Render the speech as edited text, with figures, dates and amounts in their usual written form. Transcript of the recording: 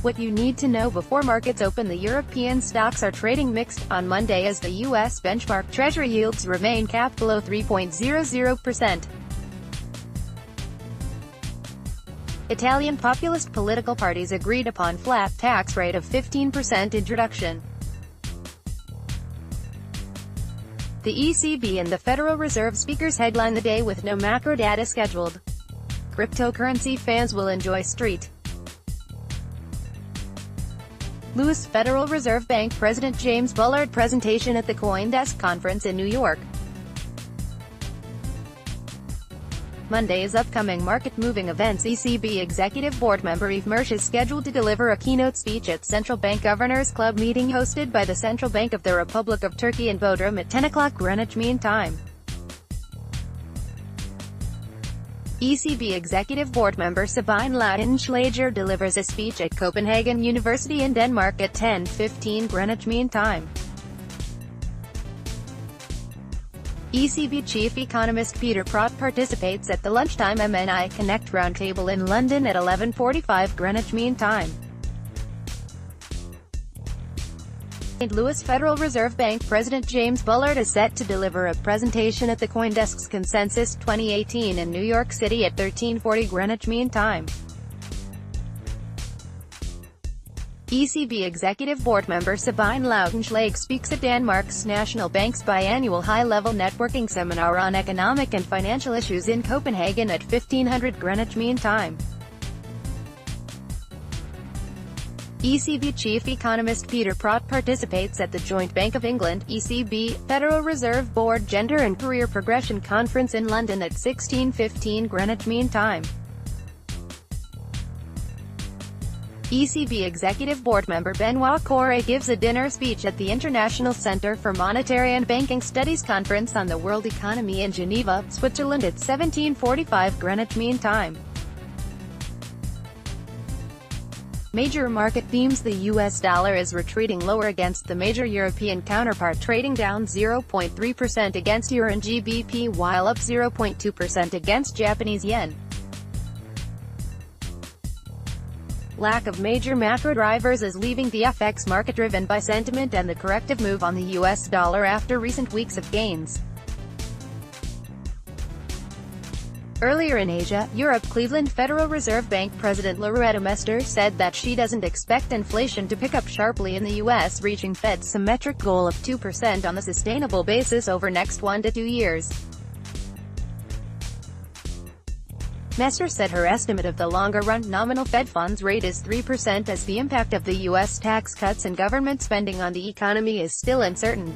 What you need to know before markets open: the European stocks are trading mixed on Monday as the U.S. benchmark Treasury yields remain capped below 3.00%. Italian populist political parties agreed upon flat tax rate of 15% introduction. The ECB and the Federal Reserve speakers headline the day with no macro data scheduled. Cryptocurrency fans will enjoy St. Louis Federal Reserve Bank President James Bullard presentation at the CoinDesk conference in New York. Monday's upcoming market-moving events: ECB Executive Board member Yves Mersch is scheduled to deliver a keynote speech at Central Bank Governors Club meeting hosted by the Central Bank of the Republic of Turkey in Bodrum at 10 o'clock Greenwich Mean Time. ECB Executive Board member Sabine Lautenschläger delivers a speech at Copenhagen University in Denmark at 10:15 Greenwich Mean Time. ECB chief economist Peter Praet participates at the Lunchtime MNI Connect Roundtable in London at 11:45 Greenwich Mean Time. St. Louis Federal Reserve Bank President James Bullard is set to deliver a presentation at the CoinDesk's Consensus 2018 in New York City at 13:40 Greenwich Mean Time. ECB Executive Board member Sabine Lautenschläger speaks at Denmark's National Bank's biannual high-level networking seminar on economic and financial issues in Copenhagen at 1500 Greenwich Mean Time. ECB chief economist Peter Praet participates at the joint Bank of England, ECB, Federal Reserve Board Gender and Career Progression Conference in London at 16:15 Greenwich Mean Time. ECB Executive Board member Benoit Cœuré gives a dinner speech at the International Centre for Monetary and Banking Studies Conference on the World Economy in Geneva, Switzerland at 17:45 Greenwich Mean Time. Major market themes: the US dollar is retreating lower against the major European counterpart, trading down 0.3% against euro and GBP, while up 0.2% against Japanese yen. Lack of major macro drivers is leaving the FX market driven by sentiment and the corrective move on the US dollar after recent weeks of gains. Earlier in Asia, Europe, Cleveland Federal Reserve Bank President Loretta Mester said that she doesn't expect inflation to pick up sharply in the U.S., reaching Fed's symmetric goal of 2% on a sustainable basis over next 1 to 2 years. Mester said her estimate of the longer-run nominal Fed funds rate is 3% as the impact of the U.S. tax cuts and government spending on the economy is still uncertain.